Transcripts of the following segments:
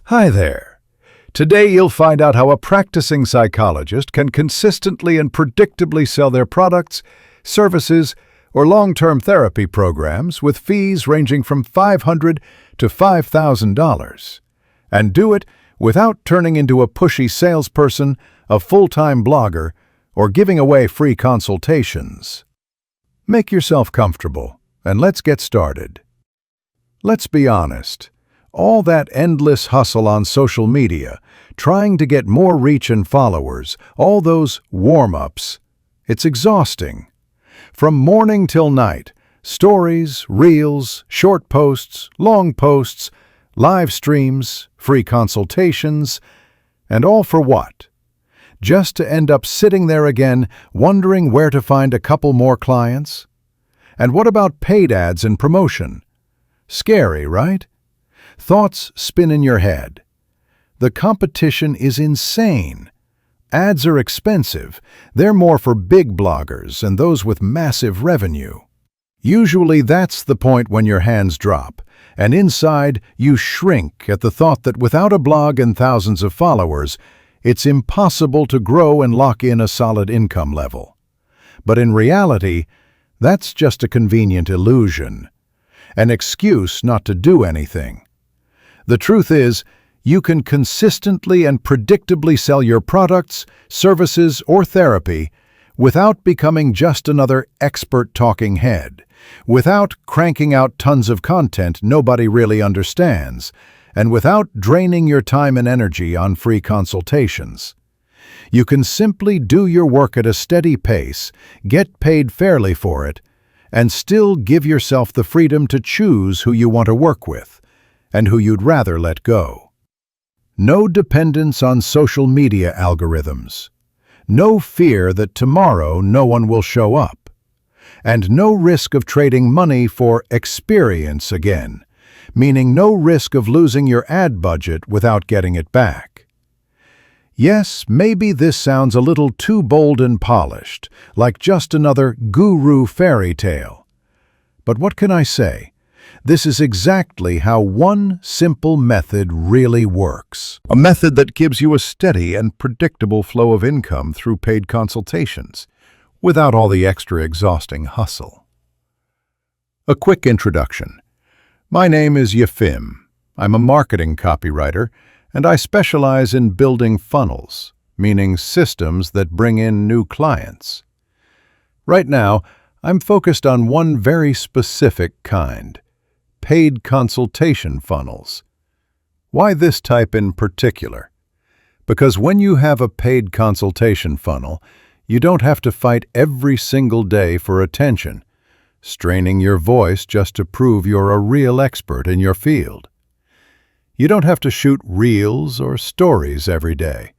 Hi there. Today you'll find out how a practicing psychologist can consistently and predictably sell their products, services, or long-term therapy programs with fees ranging from $500 to $5,000, and do it without turning into a pushy salesperson, a full-time blogger, or giving away free consultations. Make yourself comfortable, and let's get started. Let's be honest. All that endless hustle on social media, trying to get more reach and followers, all those warm-ups, it's exhausting. From morning till night, stories, reels, short posts, long posts, live streams, free consultations, and all for what? Just to end up sitting there again, wondering where to find a couple more clients? And what about paid ads and promotion? Scary, right? Thoughts spin in your head. The competition is insane. Ads are expensive. They're more for big bloggers and those with massive revenue. Usually that's the point when your hands drop, and inside you shrink at the thought that without a blog and thousands of followers, it's impossible to grow and lock in a solid income level. But in reality, that's just a convenient illusion, an excuse not to do anything. The truth is, you can consistently and predictably sell your products, services, or therapy without becoming just another expert talking head, without cranking out tons of content nobody really understands, and without draining your time and energy on free consultations. You can simply do your work at a steady pace, get paid fairly for it, and still give yourself the freedom to choose who you want to work with and who you'd rather let go. No dependence on social media algorithms. No fear that tomorrow no one will show up. And no risk of trading money for experience again, meaning no risk of losing your ad budget without getting it back. Yes, maybe this sounds a little too bold and polished, like just another guru fairy tale. But what can I say? This is exactly how one simple method really works. A method that gives you a steady and predictable flow of income through paid consultations, without all the extra exhausting hustle. A quick introduction. My name is Yefim. I'm a marketing copywriter, and I specialize in building funnels, meaning systems that bring in new clients. Right now, I'm focused on one very specific kind: paid consultation funnels. Why this type in particular? Because when you have a paid consultation funnel, you don't have to fight every single day for attention, straining your voice just to prove you're a real expert in your field. You don't have to shoot reels or stories every day.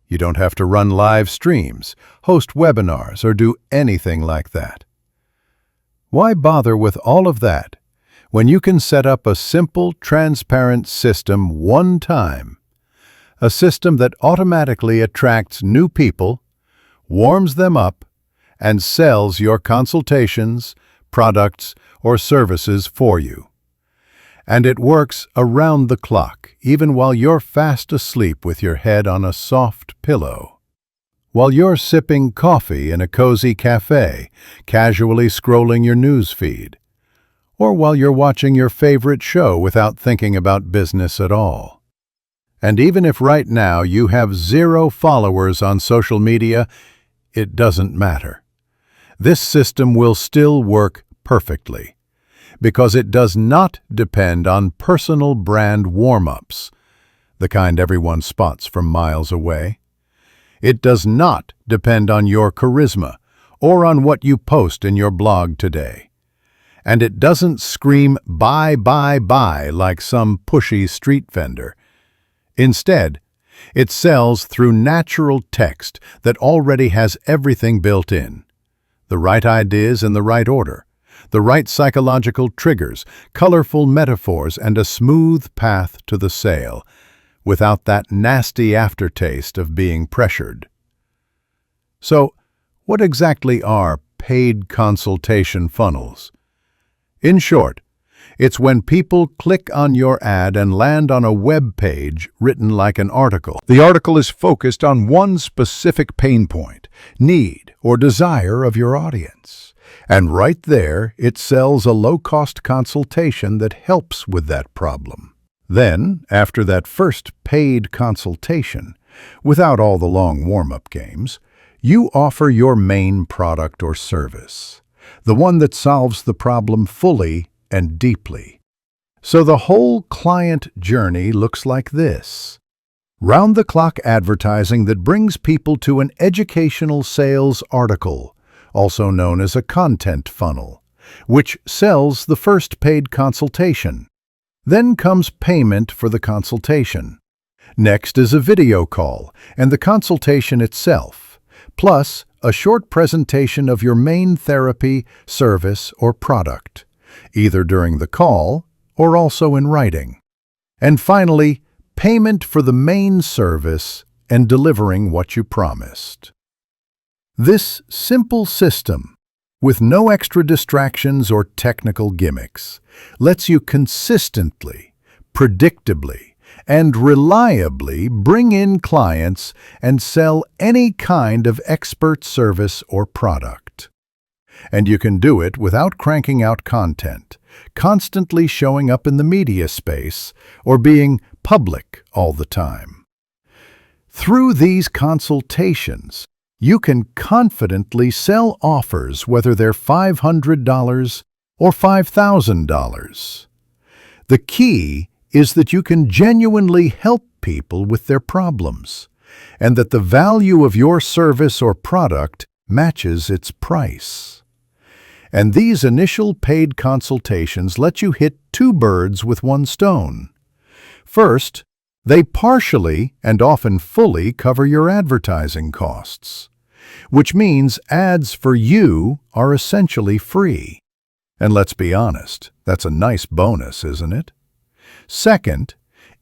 You don't have to run live streams, host webinars, or do anything like that. Why bother with all of that when you can set up a simple, transparent system one time? A system that automatically attracts new people, warms them up, and sells your consultations, products, or services for you. And it works around the clock, even while you're fast asleep with your head on a soft pillow. While you're sipping coffee in a cozy cafe, casually scrolling your news feed. Or while you're watching your favorite show without thinking about business at all. And even if right now you have 0 followers on social media, it doesn't matter. This system will still work perfectly, because it does not depend on personal brand warm-ups, the kind everyone spots from miles away. It does not depend on your charisma or on what you post in your blog today. And it doesn't scream buy, buy, buy like some pushy street vendor. Instead, it sells through natural text that already has everything built in. The right ideas in the right order, the right psychological triggers, colorful metaphors, and a smooth path to the sale, without that nasty aftertaste of being pressured. So, what exactly are paid consultation funnels? In short, It's when people click on your ad and land on a web page written like an article. The article is focused on one specific pain point, need, or desire of your audience. And right there, it sells a low-cost consultation that helps with that problem. Then, after that first paid consultation, without all the long warm-up games, you offer your main product or service, the one that solves the problem fully and deeply. So the whole client journey looks like this. Round-the-clock advertising that brings people to an educational sales article, also known as a content funnel, which sells the first paid consultation. Then comes payment for the consultation. Next is a video call and the consultation itself, plus a short presentation of your main therapy, service, or product, either during the call or also in writing. And finally, payment for the main service and delivering what you promised. This simple system, with no extra distractions or technical gimmicks, lets you consistently, predictably, and reliably bring in clients and sell any kind of expert service or product. And you can do it without cranking out content, constantly showing up in the media space, or being public all the time. Through these consultations, you can confidently sell offers whether they're $500 or $5,000. The key is that you can genuinely help people with their problems, and that the value of your service or product matches its price. And these initial paid consultations let you hit two birds with one stone. First, they partially and often fully cover your advertising costs, which means ads for you are essentially free. And let's be honest, that's a nice bonus, isn't it? Second,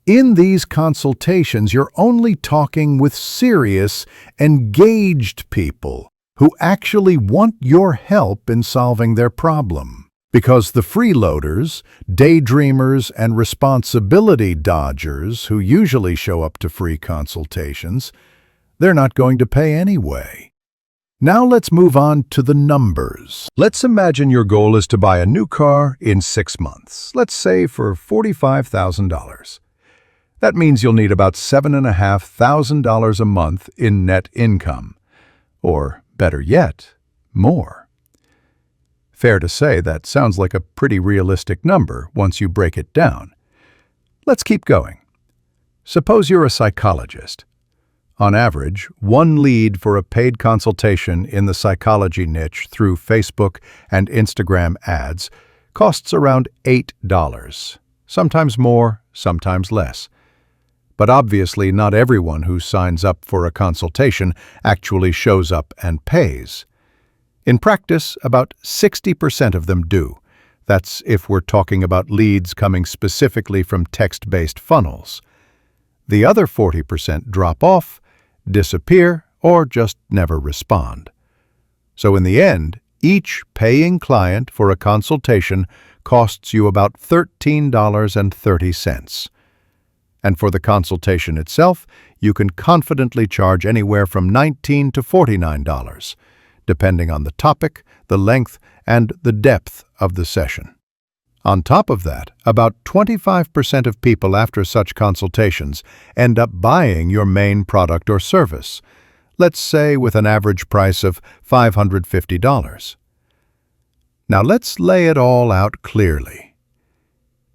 in these consultations, you're only talking with serious, engaged people who actually want your help in solving their problem. Because the freeloaders, daydreamers, and responsibility dodgers who usually show up to free consultations, they're not going to pay anyway. Now let's move on to the numbers. Let's imagine your goal is to buy a new car in 6 months, let's say for $45,000. That means you'll need about $7,500 a month in net income, or better yet, more. Fair to say that sounds like a pretty realistic number once you break it down. Let's keep going. Suppose you're a psychologist. On average, one lead for a paid consultation in the psychology niche through Facebook and Instagram ads costs around $8, sometimes more, sometimes less. But obviously not everyone who signs up for a consultation actually shows up and pays. In practice, about 60% of them do. That's if we're talking about leads coming specifically from text-based funnels. The other 40% drop off, disappear, or just never respond. So in the end, each paying client for a consultation costs you about $13.30. And for the consultation itself, you can confidently charge anywhere from $19 to $49, depending on the topic, the length, and the depth of the session. On top of that, about 25% of people after such consultations end up buying your main product or service, let's say with an average price of $550. Now let's lay it all out clearly.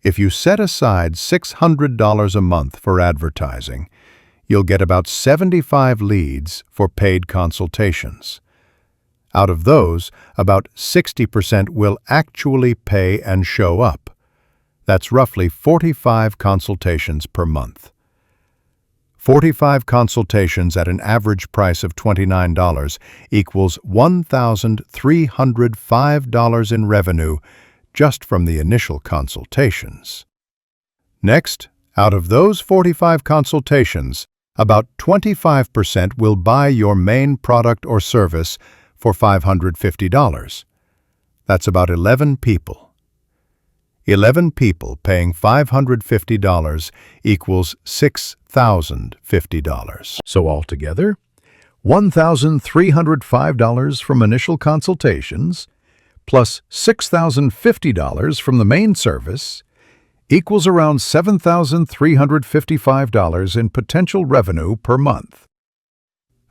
If you set aside $600 a month for advertising, you'll get about 75 leads for paid consultations. Out of those, about 60% will actually pay and show up. That's roughly 45 consultations per month. 45 consultations at an average price of $29 equals $1,305 in revenue just from the initial consultations. Next, out of those 45 consultations, about 25% will buy your main product or service for $550. That's about 11 people. 11 people paying $550 equals $6,050. So altogether, $1,305 from initial consultations plus $6,050 from the main service equals around $7,355 in potential revenue per month.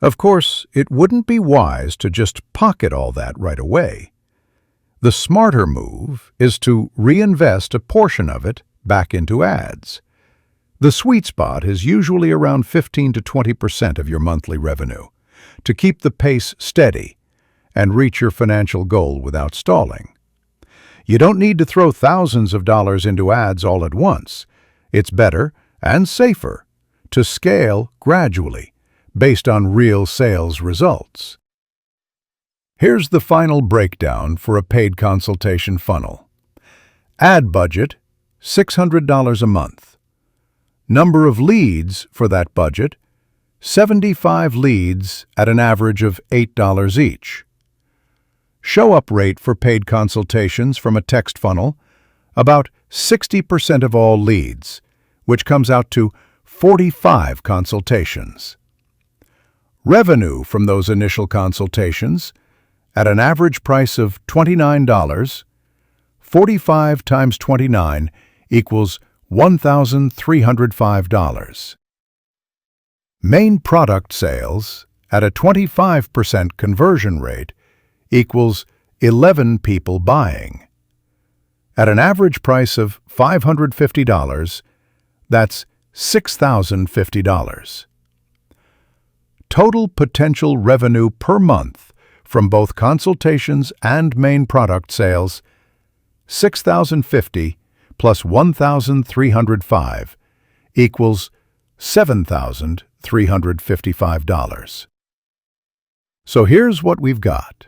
Of course, it wouldn't be wise to just pocket all that right away. The smarter move is to reinvest a portion of it back into ads. The sweet spot is usually around 15 to 20% of your monthly revenue, to keep the pace steady and reach your financial goal without stalling. You don't need to throw thousands of dollars into ads all at once. It's better and safer to scale gradually based on real sales results. Here's the final breakdown for a paid consultation funnel. Ad budget, $600 a month. Number of leads for that budget, 75 leads at an average of $8 each. Show-up rate for paid consultations from a text funnel, about 60% of all leads, which comes out to 45 consultations. Revenue from those initial consultations, at an average price of $29, 45 times 29 equals $1,305. Main product sales, at a 25% conversion rate, equals 11 people buying. At an average price of $550, that's $6,050. Total potential revenue per month from both consultations and main product sales, $6,050 plus $1,305 equals $7,355. So here's what we've got.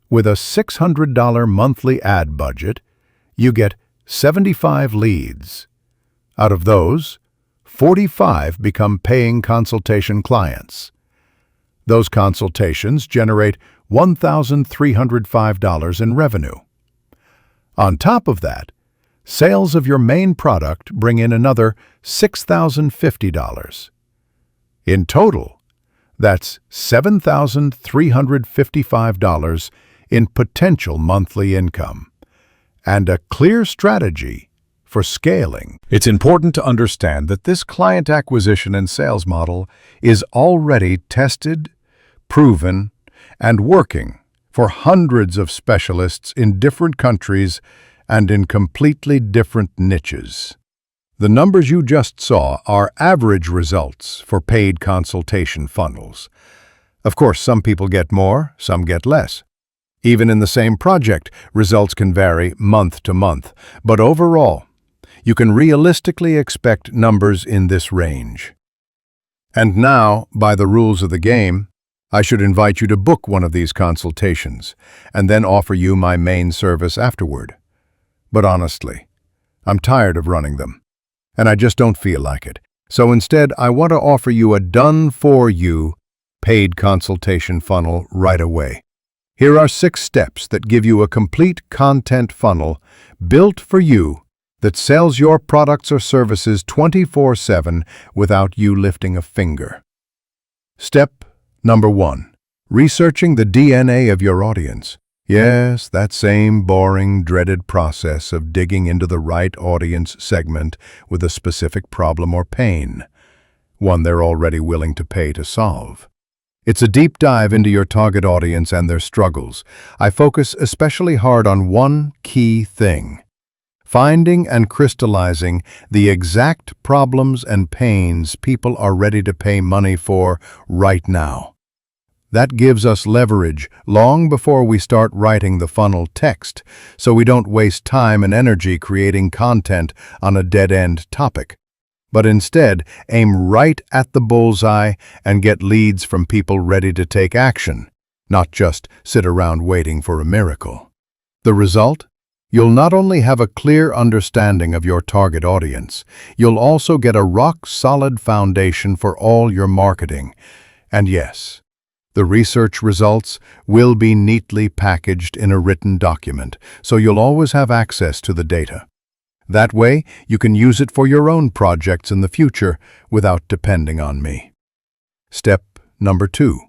With a $600 monthly ad budget, you get 75 leads. Out of those, 45 become paying consultation clients. Those consultations generate $1,305 in revenue. On top of that, sales of your main product bring in another $6,050. In total, that's $7,355 in potential monthly income, and a clear strategy for scaling. It's important to understand that this client acquisition and sales model is already tested, proven, and working for hundreds of specialists in different countries and in completely different niches. The numbers you just saw are average results for paid consultation funnels. Of course, some people get more, some get less. Even in the same project, results can vary month to month, but overall, you can realistically expect numbers in this range. And now, by the rules of the game, I should invite you to book one of these consultations and then offer you my main service afterward. But honestly, I'm tired of running them, and I just don't feel like it. So instead, I want to offer you a done-for-you paid consultation funnel right away. Here are 6 steps that give you a complete content funnel built for you that sells your products or services 24/7 without you lifting a finger. Step number 1. Researching the DNA of your audience. Yes, that same boring, dreaded process of digging into the right audience segment with a specific problem or pain, one they're already willing to pay to solve. It's a deep dive into your target audience and their struggles. I focus especially hard on one key thing: finding and crystallizing the exact problems and pains people are ready to pay money for right now. That gives us leverage long before we start writing the funnel text, so we don't waste time and energy creating content on a dead-end topic, but instead aim right at the bullseye and get leads from people ready to take action, not just sit around waiting for a miracle. The result? You'll not only have a clear understanding of your target audience, you'll also get a rock-solid foundation for all your marketing. And yes, the research results will be neatly packaged in a written document, so you'll always have access to the data. That way, you can use it for your own projects in the future without depending on me. Step number 2.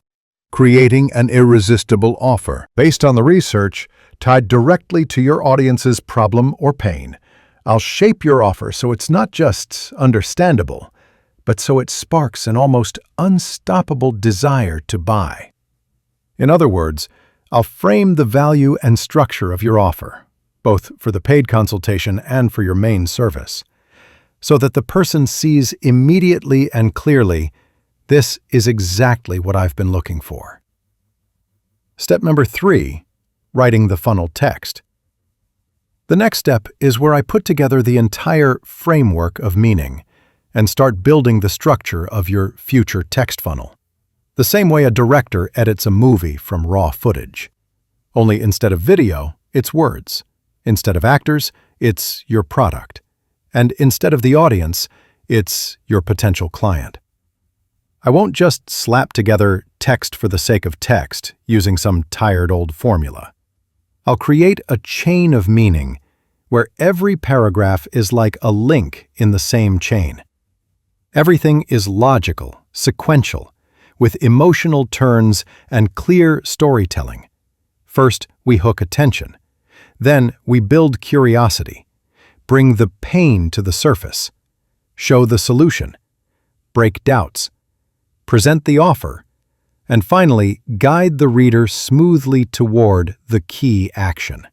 Creating an irresistible offer. Based on the research, tied directly to your audience's problem or pain, I'll shape your offer so it's not just understandable, but so it sparks an almost unstoppable desire to buy. In other words, I'll frame the value and structure of your offer, both for the paid consultation and for your main service, so that the person sees immediately and clearly, this is exactly what I've been looking for. Step number 3, writing the funnel text. The next step is where I put together the entire framework of meaning and start building the structure of your future text funnel. The same way a director edits a movie from raw footage. Only instead of video, it's words. Instead of actors, it's your product. And instead of the audience, it's your potential client. I won't just slap together text for the sake of text using some tired old formula. I'll create a chain of meaning where every paragraph is like a link in the same chain. Everything is logical, sequential, with emotional turns and clear storytelling. First, we hook attention. Then, we build curiosity, bring the pain to the surface, show the solution, break doubts, present the offer, and finally, guide the reader smoothly toward the key action.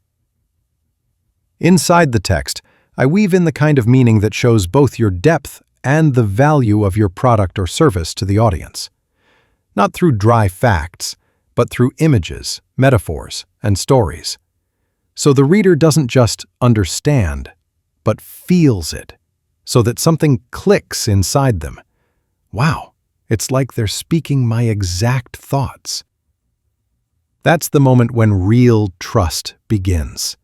Inside the text, I weave in the kind of meaning that shows both your depth and the value of your product or service to the audience. Not through dry facts, but through images, metaphors, and stories. So the reader doesn't just understand, but feels it, so that something clicks inside them. Wow, it's like they're speaking my exact thoughts. That's the moment when real trust begins.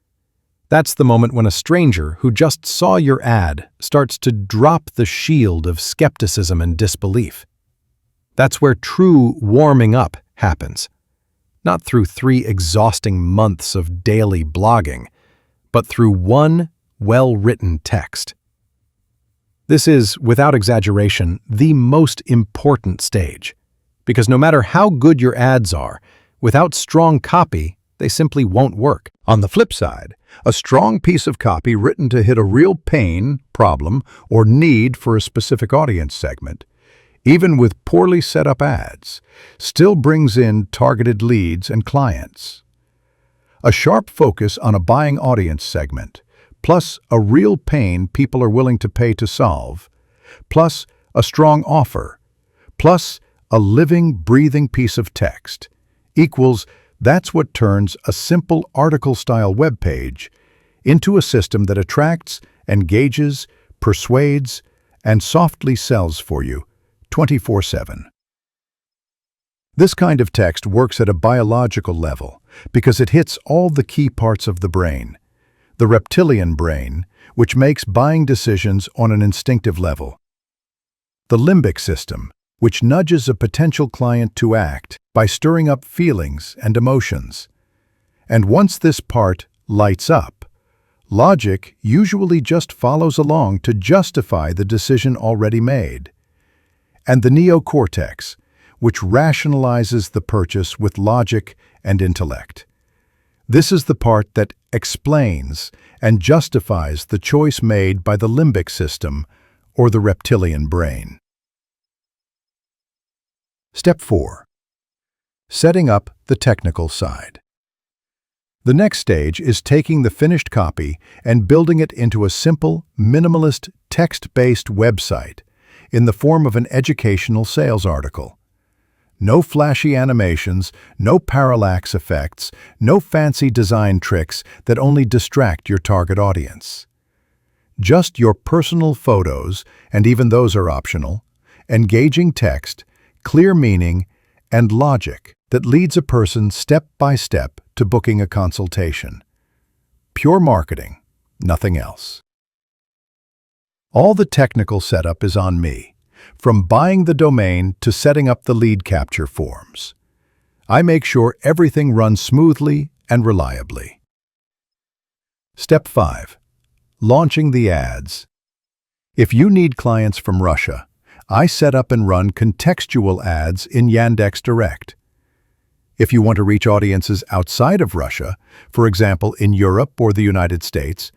That's the moment when a stranger who just saw your ad starts to drop the shield of skepticism and disbelief. That's where true warming up happens. Not through 3 exhausting months of daily blogging, but through one well-written text. This is, without exaggeration, the most important stage, because no matter how good your ads are, without strong copy, they simply won't work. On the flip side, a strong piece of copy written to hit a real pain, problem, or need for a specific audience segment, even with poorly set up ads, still brings in targeted leads and clients. A sharp focus on a buying audience segment, plus a real pain people are willing to pay to solve, plus a strong offer, plus a living, breathing piece of text, equals that's what turns a simple article-style web page into a system that attracts, engages, persuades, and softly sells for you 24/7. This kind of text works at a biological level because it hits all the key parts of the brain. The reptilian brain, which makes buying decisions on an instinctive level. The limbic system, which nudges a potential client to act by stirring up feelings and emotions. And once this part lights up, logic usually just follows along to justify the decision already made. And the neocortex, which rationalizes the purchase with logic and intellect. This is the part that explains and justifies the choice made by the limbic system or the reptilian brain. Step 4. Setting up the technical side. The next stage is taking the finished copy and building it into a simple, minimalist, text-based website in the form of an educational sales article. No flashy animations, no parallax effects, no fancy design tricks that only distract your target audience. Just your personal photos, and even those are optional, engaging text, clear meaning, and logic that leads a person step by step to booking a consultation. Pure marketing, nothing else. All the technical setup is on me, from buying the domain to setting up the lead capture forms. I make sure everything runs smoothly and reliably. Step 5. Launching the ads. If you need clients from Russia, I set up and run contextual ads in Yandex Direct. If you want to reach audiences outside of Russia, for example in Europe or the United States,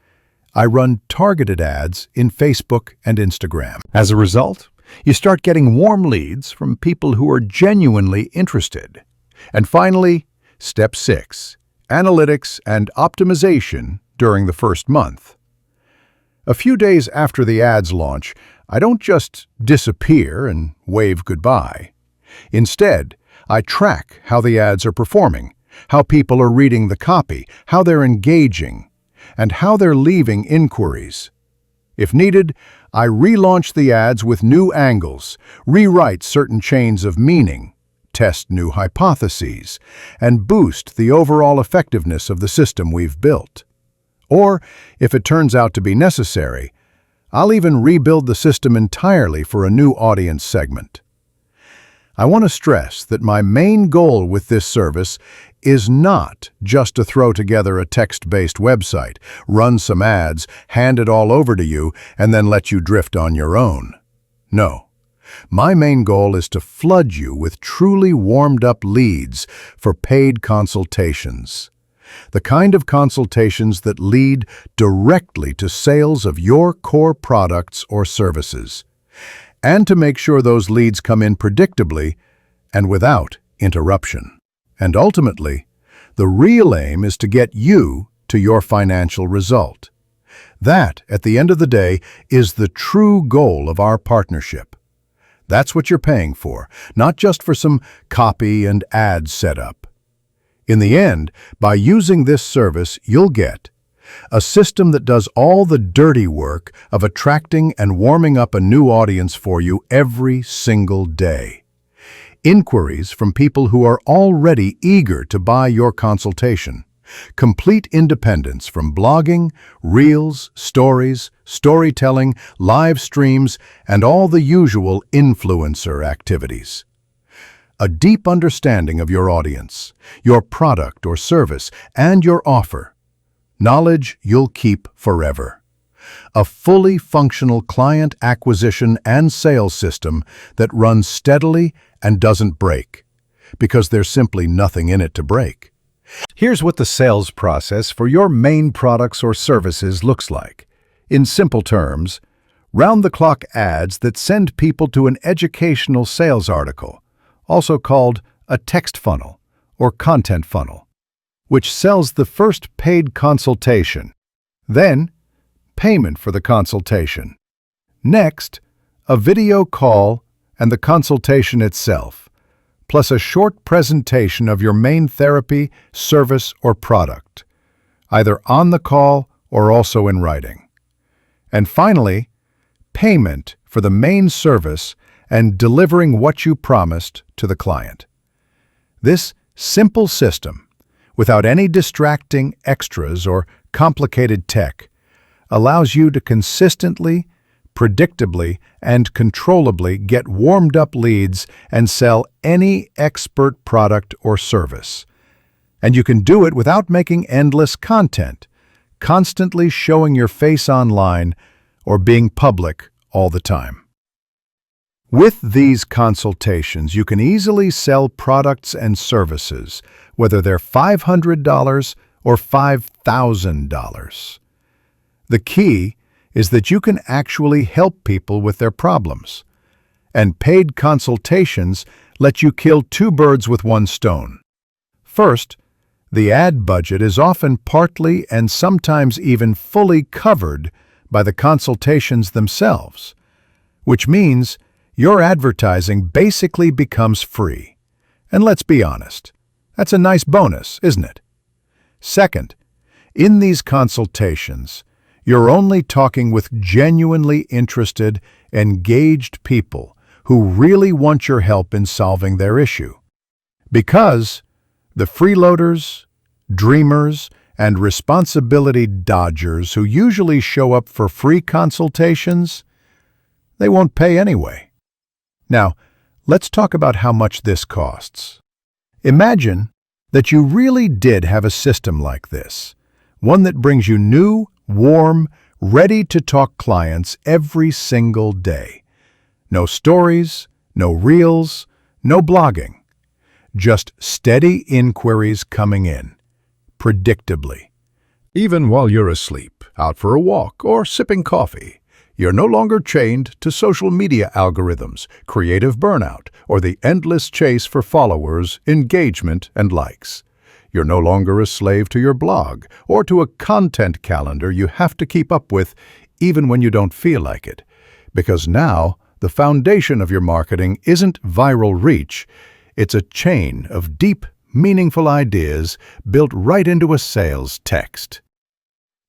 I run targeted ads in Facebook and Instagram. As a result, you start getting warm leads from people who are genuinely interested. And finally, step 6, analytics and optimization during the first month. A few days after the ads launch, I don't just disappear and wave goodbye. Instead, I track how the ads are performing, how people are reading the copy, how they're engaging, and how they're leaving inquiries. If needed, I relaunch the ads with new angles, rewrite certain chains of meaning, test new hypotheses, and boost the overall effectiveness of the system we've built. Or, if it turns out to be necessary, I'll even rebuild the system entirely for a new audience segment. I want to stress that my main goal with this service is not just to throw together a text-based website, run some ads, hand it all over to you, and then let you drift on your own. No. My main goal is to flood you with truly warmed-up leads for paid consultations. The kind of consultations that lead directly to sales of your core products or services, and to make sure those leads come in predictably and without interruption. And ultimately, the real aim is to get you to your financial result. That, at the end of the day, is the true goal of our partnership. That's what you're paying for, not just for some copy and ad setup. In the end, by using this service, you'll get a system that does all the dirty work of attracting and warming up a new audience for you every single day. Inquiries from people who are already eager to buy your consultation. Complete independence from blogging, reels, stories, storytelling, live streams, and all the usual influencer activities. A deep understanding of your audience, your product or service, and your offer. Knowledge you'll keep forever. A fully functional client acquisition and sales system that runs steadily and doesn't break, because there's simply nothing in it to break. Here's what the sales process for your main products or services looks like. In simple terms, round-the-clock ads that send people to an educational sales article, also called a text funnel or content funnel, which sells the first paid consultation. Then, payment for the consultation. Next, a video call and the consultation itself, plus a short presentation of your main therapy, service, or product, either on the call or also in writing. And finally, payment for the main service and delivering what you promised to the client. This simple system, without any distracting extras or complicated tech, allows you to consistently, predictably, and controllably get warmed-up leads and sell any expert product or service. And you can do it without making endless content, constantly showing your face online, or being public all the time. With these consultations, you can easily sell products and services, whether they're $500 or $5,000. The key is that you can actually help people with their problems, and paid consultations let you kill two birds with one stone. First, the ad budget is often partly and sometimes even fully covered by the consultations themselves, which means your advertising basically becomes free. And let's be honest, that's a nice bonus, isn't it? Second, in these consultations, you're only talking with genuinely interested, engaged people who really want your help in solving their issue. Because the freeloaders, dreamers, and responsibility dodgers who usually show up for free consultations, they won't pay anyway. Now, let's talk about how much this costs. Imagine that you really did have a system like this, one that brings you new, warm, ready-to-talk clients every single day. No stories, no reels, no blogging. Just steady inquiries coming in, predictably. Even while you're asleep, out for a walk, or sipping coffee, you're no longer chained to social media algorithms, creative burnout, or the endless chase for followers, engagement, and likes. You're no longer a slave to your blog or to a content calendar you have to keep up with even when you don't feel like it. Because now, the foundation of your marketing isn't viral reach, it's a chain of deep, meaningful ideas built right into a sales text.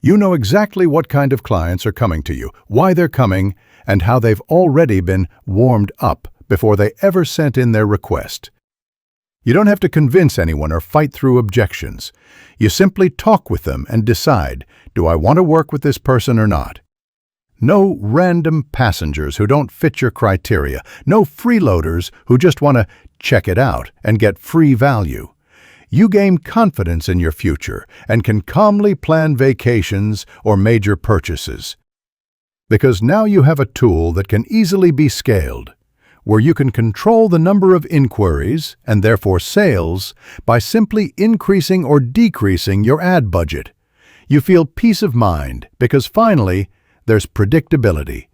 You know exactly what kind of clients are coming to you, why they're coming, and how they've already been warmed up before they ever sent in their request. You don't have to convince anyone or fight through objections. You simply talk with them and decide, do I want to work with this person or not? No random passengers who don't fit your criteria. No freeloaders who just want to check it out and get free value. You gain confidence in your future and can calmly plan vacations or major purchases. Because now you have a tool that can easily be scaled, where you can control the number of inquiries, and therefore sales, by simply increasing or decreasing your ad budget. You feel peace of mind because finally, there's predictability.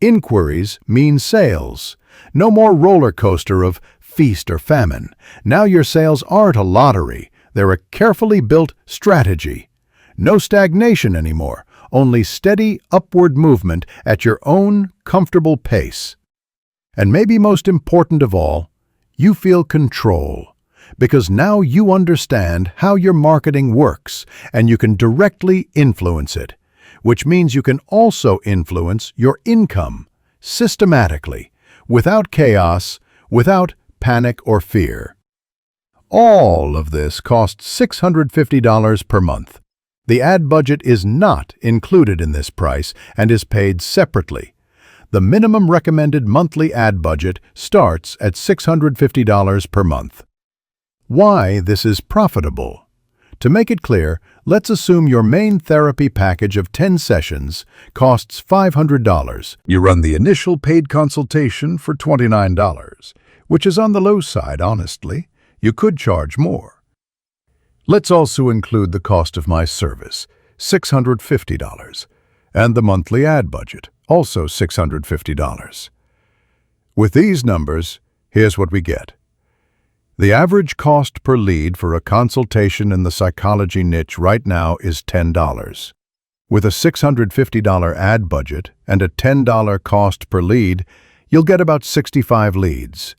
Inquiries mean sales. No more roller coaster of feast or famine. Now your sales aren't a lottery. They're a carefully built strategy. No stagnation anymore, only steady upward movement at your own comfortable pace. And maybe most important of all, you feel control, because now you understand how your marketing works and you can directly influence it, which means you can also influence your income systematically, without chaos, without panic or fear. All of this costs $650 per month. The ad budget is not included in this price and is paid separately. The minimum recommended monthly ad budget starts at $650 per month. Why this is profitable? To make it clear, let's assume your main therapy package of 10 sessions costs $500. You run the initial paid consultation for $29, which is on the low side, honestly. You could charge more. Let's also include the cost of my service, $650, and the monthly ad budget, also $650. With these numbers, here's what we get. The average cost per lead for a consultation in the psychology niche right now is $10. With a $650 ad budget and a $10 cost per lead, you'll get about 65 leads.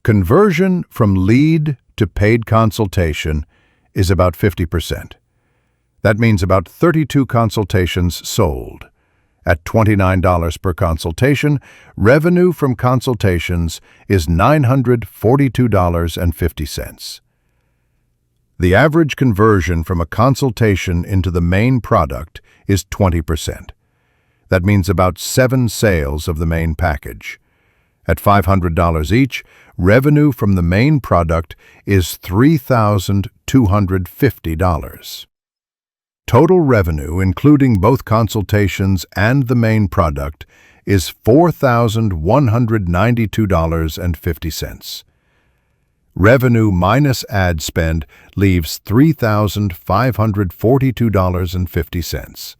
Conversion from lead to paid consultation is about 50%. That means about 32 consultations sold. At $29 per consultation, revenue from consultations is $942.50. The average conversion from a consultation into the main product is 20%. That means about 7 sales of the main package. At $500 each, revenue from the main product is $3,250. Total revenue, including both consultations and the main product, is $4,192.50. Revenue minus ad spend leaves $3,542.50.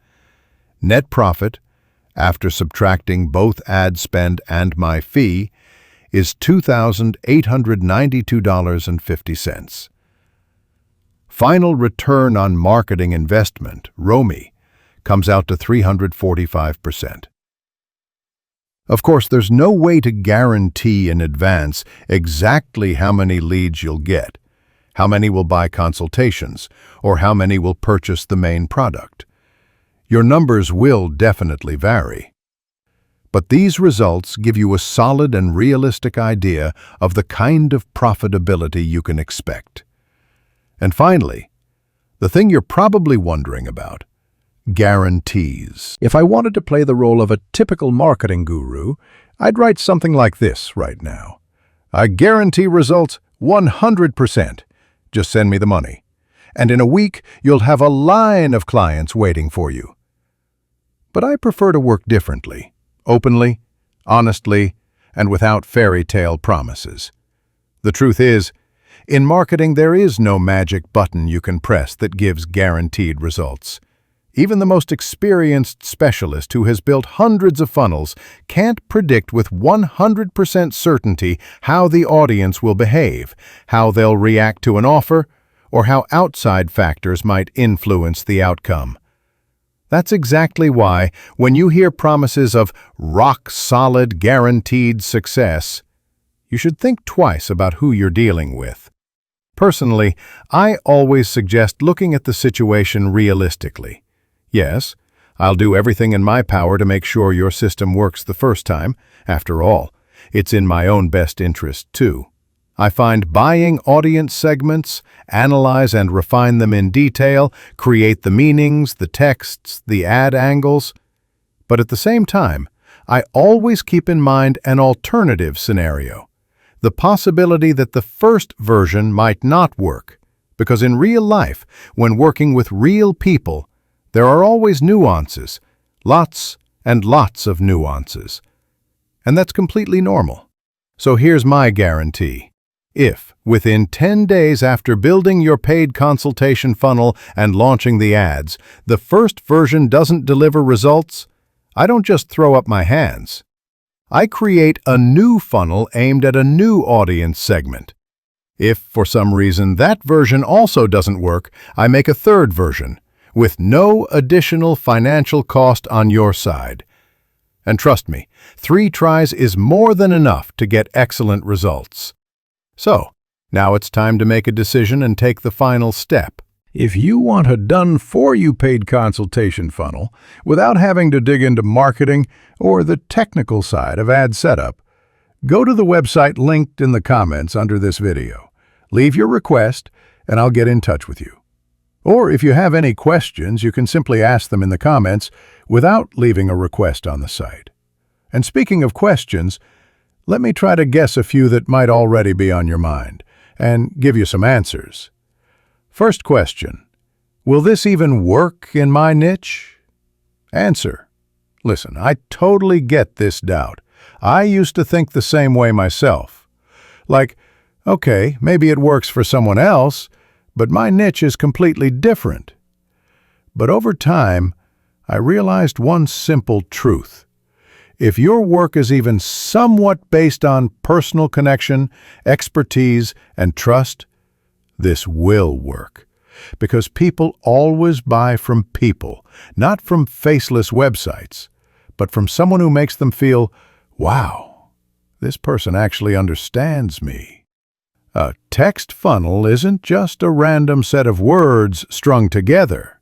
Net profit, after subtracting both ad spend and my fee, is $2,892.50. Final return on marketing investment, ROMI, comes out to 345%. Of course, there's no way to guarantee in advance exactly how many leads you'll get, how many will buy consultations, or how many will purchase the main product. Your numbers will definitely vary. But these results give you a solid and realistic idea of the kind of profitability you can expect. And finally, the thing you're probably wondering about, guarantees. If I wanted to play the role of a typical marketing guru, I'd write something like this right now. I guarantee results 100%. Just send me the money. And in a week, you'll have a line of clients waiting for you. But I prefer to work differently, openly, honestly, and without fairy tale promises. The truth is, in marketing there is no magic button you can press that gives guaranteed results. Even the most experienced specialist who has built hundreds of funnels can't predict with 100% certainty how the audience will behave, how they'll react to an offer, or how outside factors might influence the outcome. That's exactly why, when you hear promises of rock-solid, guaranteed success, you should think twice about who you're dealing with. Personally, I always suggest looking at the situation realistically. Yes, I'll do everything in my power to make sure your system works the first time. After all, it's in my own best interest, too. I find buying audience segments, analyze and refine them in detail, create the meanings, the texts, the ad angles. But at the same time, I always keep in mind an alternative scenario. The possibility that the first version might not work. Because in real life, when working with real people, there are always nuances, lots and lots of nuances. And that's completely normal. So here's my guarantee. If, within 10 days after building your paid consultation funnel and launching the ads, the first version doesn't deliver results, I don't just throw up my hands. I create a new funnel aimed at a new audience segment. If, for some reason, that version also doesn't work, I make a third version, with no additional financial cost on your side. And trust me, 3 tries is more than enough to get excellent results. So, now it's time to make a decision and take the final step. If you want a done-for-you paid consultation funnel without having to dig into marketing or the technical side of ad setup, go to the website linked in the comments under this video. Leave your request, and I'll get in touch with you. Or if you have any questions, you can simply ask them in the comments without leaving a request on the site. And speaking of questions, let me try to guess a few that might already be on your mind, and give you some answers. First question, will this even work in my niche? Answer, listen, I totally get this doubt. I used to think the same way myself. Like, okay, maybe it works for someone else, but my niche is completely different. But over time, I realized one simple truth. If your work is even somewhat based on personal connection, expertise, and trust, this will work. Because people always buy from people, not from faceless websites, but from someone who makes them feel, wow, this person actually understands me. A text funnel isn't just a random set of words strung together.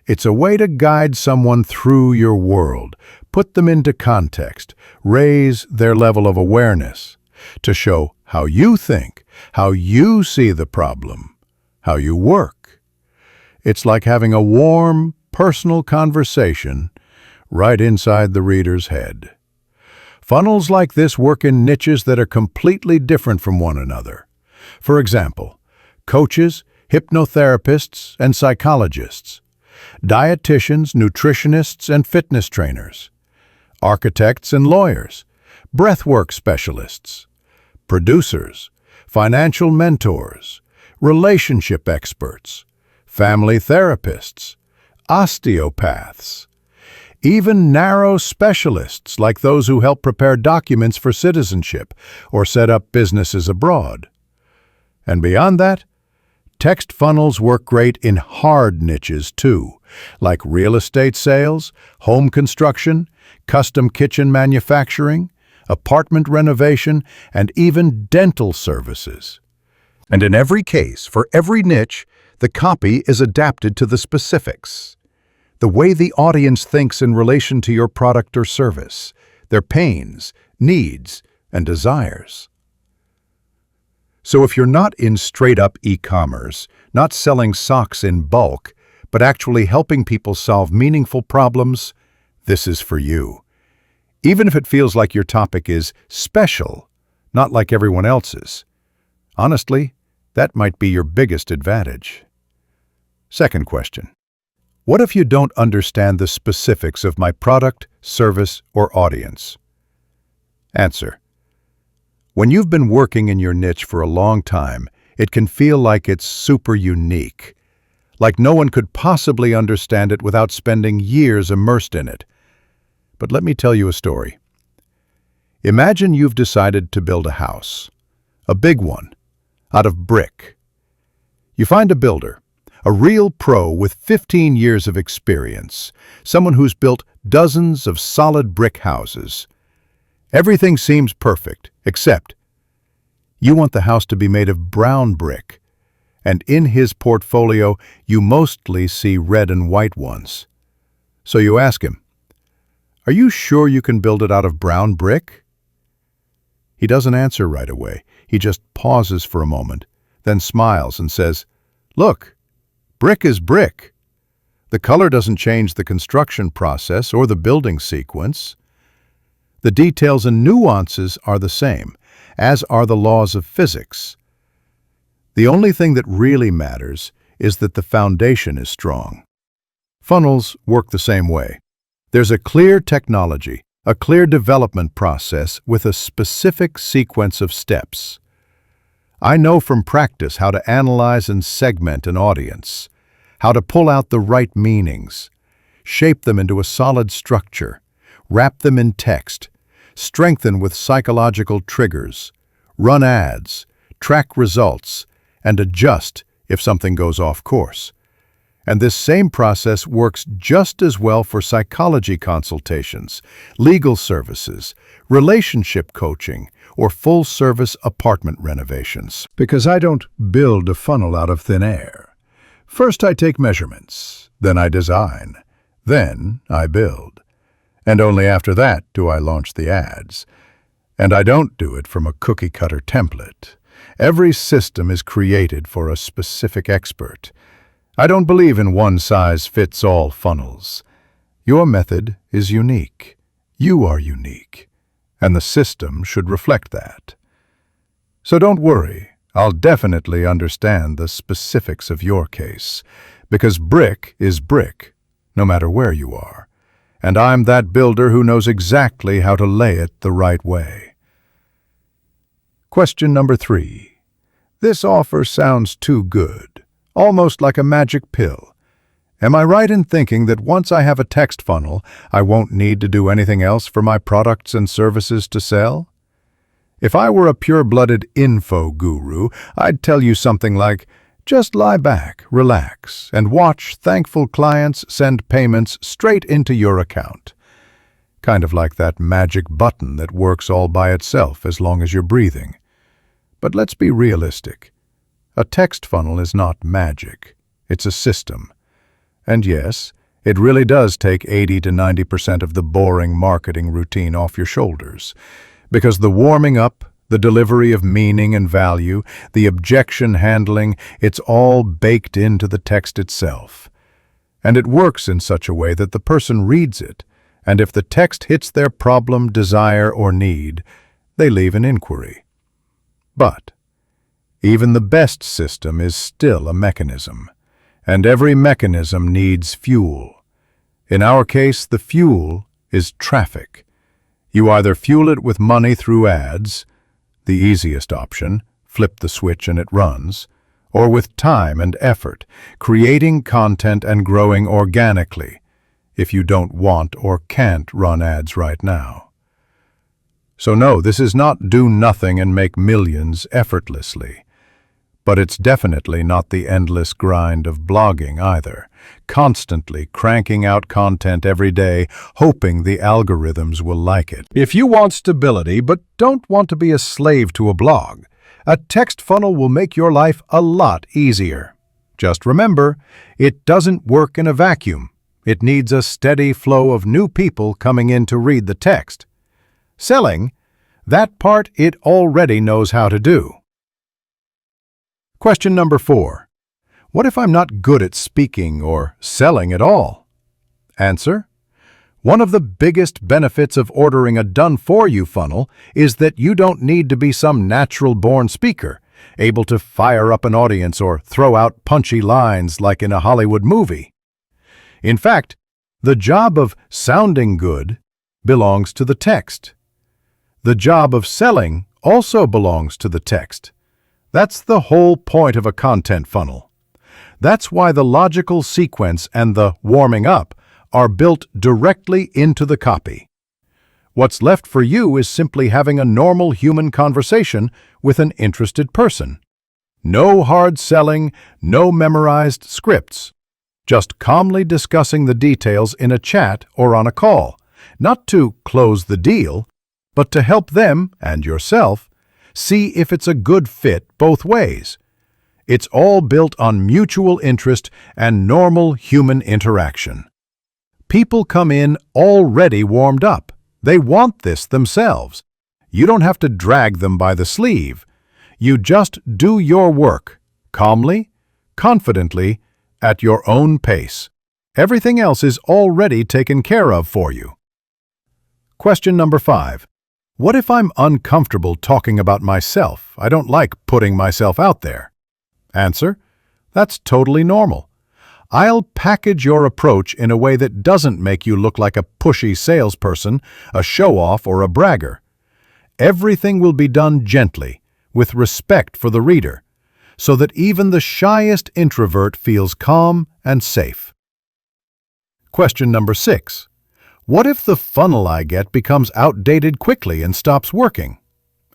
It's a way to guide someone through your world, put them into context, raise their level of awareness, to show how you think, how you see the problem, how you work. It's like having a warm, personal conversation right inside the reader's head. Funnels like this work in niches that are completely different from one another. For example, coaches, hypnotherapists, and psychologists, dietitians, nutritionists, and fitness trainers, architects and lawyers, breathwork specialists, producers, financial mentors, relationship experts, family therapists, osteopaths, even narrow specialists like those who help prepare documents for citizenship or set up businesses abroad. And beyond that, text funnels work great in hard niches too, like real estate sales, home construction, custom kitchen manufacturing, apartment renovation, and even dental services. And in every case, for every niche, the copy is adapted to the specifics. The way the audience thinks in relation to your product or service, their pains, needs, and desires. So if you're not in straight-up e-commerce, not selling socks in bulk, but actually helping people solve meaningful problems, this is for you. Even if it feels like your topic is special, not like everyone else's. Honestly, that might be your biggest advantage. Second question. What if you don't understand the specifics of my product, service, or audience? Answer: when you've been working in your niche for a long time, it can feel like it's super unique, like no one could possibly understand it without spending years immersed in it. But let me tell you a story. Imagine you've decided to build a house, a big one, out of brick. You find a builder, a real pro with 15 years of experience, someone who's built dozens of solid brick houses. Everything seems perfect, except you want the house to be made of brown brick, and in his portfolio you mostly see red and white ones. So you ask him, "Are you sure you can build it out of brown brick?" He doesn't answer right away. He just pauses for a moment, then smiles and says, "Look, brick is brick. The color doesn't change the construction process or the building sequence. The details and nuances are the same, as are the laws of physics. The only thing that really matters is that the foundation is strong." Funnels work the same way. There's a clear technology, a clear development process with a specific sequence of steps. I know from practice how to analyze and segment an audience, how to pull out the right meanings, shape them into a solid structure, wrap them in text, strengthen with psychological triggers, run ads, track results, and adjust if something goes off course. And this same process works just as well for psychology consultations, legal services, relationship coaching, or full-service apartment renovations. Because I don't build a funnel out of thin air. First I take measurements, then I design, then I build. And only after that do I launch the ads. And I don't do it from a cookie-cutter template. Every system is created for a specific expert. I don't believe in one-size-fits-all funnels. Your method is unique. You are unique. And the system should reflect that. So don't worry, I'll definitely understand the specifics of your case, because brick is brick, no matter where you are. And I'm that builder who knows exactly how to lay it the right way. Question number 3. This offer sounds too good, almost like a magic pill. Am I right in thinking that once I have a text funnel, I won't need to do anything else for my products and services to sell? If I were a pure-blooded info guru, I'd tell you something like, just lie back, relax, and watch thankful clients send payments straight into your account. Kind of like that magic button that works all by itself as long as you're breathing. But let's be realistic. A text funnel is not magic. It's a system. And yes, it really does take 80 to 90% of the boring marketing routine off your shoulders. Because the warming up, the delivery of meaning and value, the objection handling, it's all baked into the text itself. And it works in such a way that the person reads it, and if the text hits their problem, desire, or need, they leave an inquiry. But even the best system is still a mechanism, and every mechanism needs fuel. In our case, the fuel is traffic. You either fuel it with money through ads, the easiest option, flip the switch and it runs, or with time and effort, creating content and growing organically, if you don't want or can't run ads right now. So no, this is not do nothing and make millions effortlessly. But it's definitely not the endless grind of blogging either, constantly cranking out content every day, hoping the algorithms will like it. If you want stability but don't want to be a slave to a blog, a text funnel will make your life a lot easier. Just remember, it doesn't work in a vacuum. It needs a steady flow of new people coming in to read the text. Selling, that part it already knows how to do. Question number 4. What if I'm not good at speaking or selling at all? Answer: one of the biggest benefits of ordering a done-for-you funnel is that you don't need to be some natural-born speaker, able to fire up an audience or throw out punchy lines like in a Hollywood movie. In fact, the job of sounding good belongs to the text. The job of selling also belongs to the text. That's the whole point of a content funnel. That's why the logical sequence and the warming up are built directly into the copy. What's left for you is simply having a normal human conversation with an interested person. No hard selling, no memorized scripts. Just calmly discussing the details in a chat or on a call, not to close the deal, but to help them and yourself see if it's a good fit both ways. It's all built on mutual interest and normal human interaction. People come in already warmed up. They want this themselves. You don't have to drag them by the sleeve. You just do your work, calmly, confidently, at your own pace. Everything else is already taken care of for you. Question number 5. What if I'm uncomfortable talking about myself? I don't like putting myself out there. Answer: that's totally normal. I'll package your approach in a way that doesn't make you look like a pushy salesperson, a show-off, or a bragger. Everything will be done gently, with respect for the reader, so that even the shyest introvert feels calm and safe. Question number 6. What if the funnel I get becomes outdated quickly and stops working?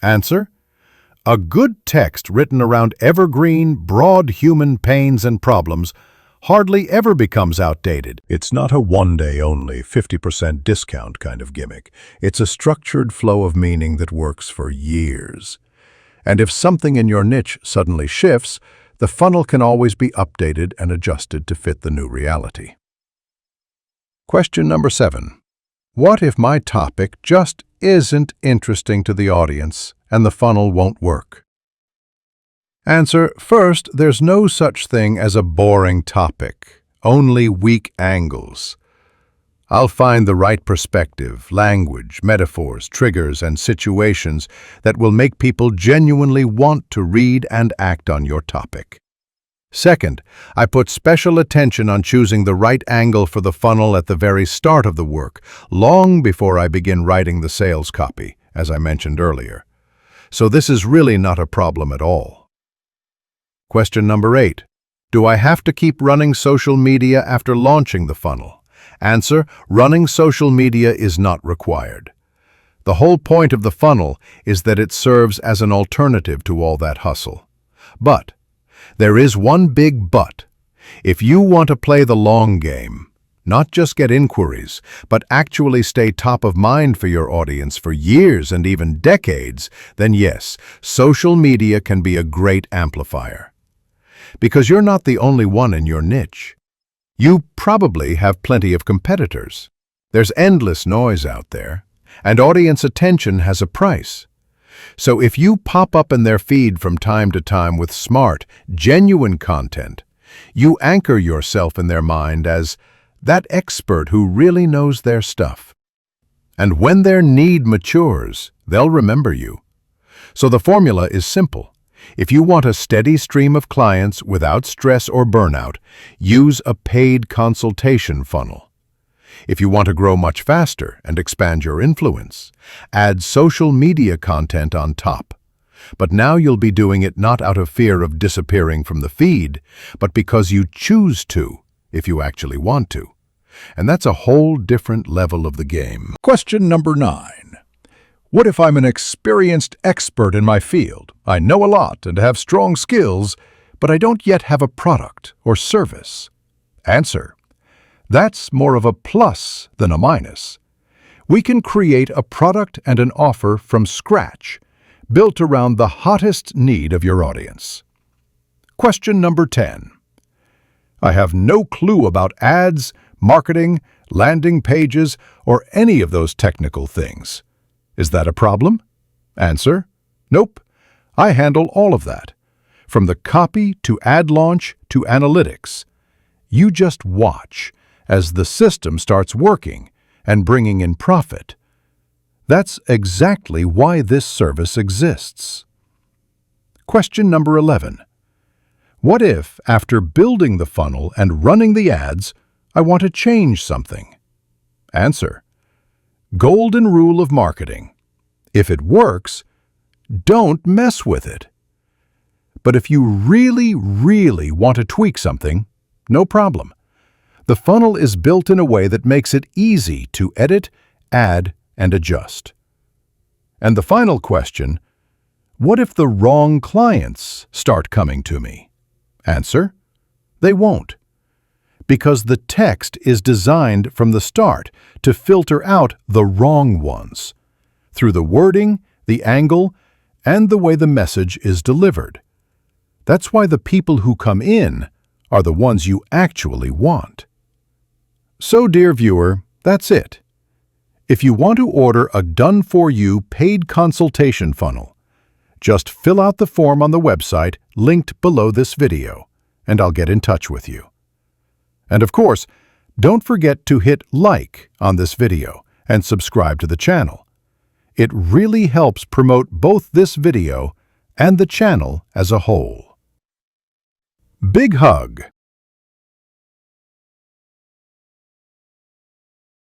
Answer: a good text written around evergreen, broad human pains and problems hardly ever becomes outdated. It's not a one-day-only 50% discount kind of gimmick. It's a structured flow of meaning that works for years. And if something in your niche suddenly shifts, the funnel can always be updated and adjusted to fit the new reality. Question number 7. What if my topic just isn't interesting to the audience and the funnel won't work? Answer: first, there's no such thing as a boring topic, only weak angles. I'll find the right perspective, language, metaphors, triggers, and situations that will make people genuinely want to read and act on your topic. Second, I put special attention on choosing the right angle for the funnel at the very start of the work, long before I begin writing the sales copy, as I mentioned earlier. So this is really not a problem at all. Question number 8. Do I have to keep running social media after launching the funnel? Answer: running social media is not required. The whole point of the funnel is that it serves as an alternative to all that hustle. But there is one big but. If you want to play the long game, not just get inquiries, but actually stay top of mind for your audience for years and even decades, then yes, social media can be a great amplifier. Because you're not the only one in your niche. You probably have plenty of competitors. There's endless noise out there, and audience attention has a price. So if you pop up in their feed from time to time with smart, genuine content, you anchor yourself in their mind as that expert who really knows their stuff. And when their need matures, they'll remember you. So the formula is simple. If you want a steady stream of clients without stress or burnout, use a paid consultation funnel. If you want to grow much faster and expand your influence, add social media content on top. But now you'll be doing it not out of fear of disappearing from the feed, but because you choose to, if you actually want to. And that's a whole different level of the game. Question number 9. What if I'm an experienced expert in my field? I know a lot and have strong skills, but I don't yet have a product or service. Answer: that's more of a plus than a minus. We can create a product and an offer from scratch, built around the hottest need of your audience. Question number 10. I have no clue about ads, marketing, landing pages, or any of those technical things. Is that a problem? Answer: nope. I handle all of that, from the copy to ad launch to analytics. You just watch as the system starts working and bringing in profit. That's exactly why this service exists. Question number 11. What if, after building the funnel and running the ads, I want to change something. Answer: golden rule of marketing. If it works, don't mess with it. But if you really want to tweak something, no problem. The funnel is built in a way that makes it easy to edit, add, and adjust. And the final question: what if the wrong clients start coming to me? Answer: they won't. Because the text is designed from the start to filter out the wrong ones through the wording, the angle, and the way the message is delivered. That's why the people who come in are the ones you actually want. So, dear viewer, that's it. If you want to order a done-for-you paid consultation funnel, just fill out the form on the website linked below this video, and I'll get in touch with you. And of course, don't forget to hit like on this video and subscribe to the channel. It really helps promote both this video and the channel as a whole. Big hug!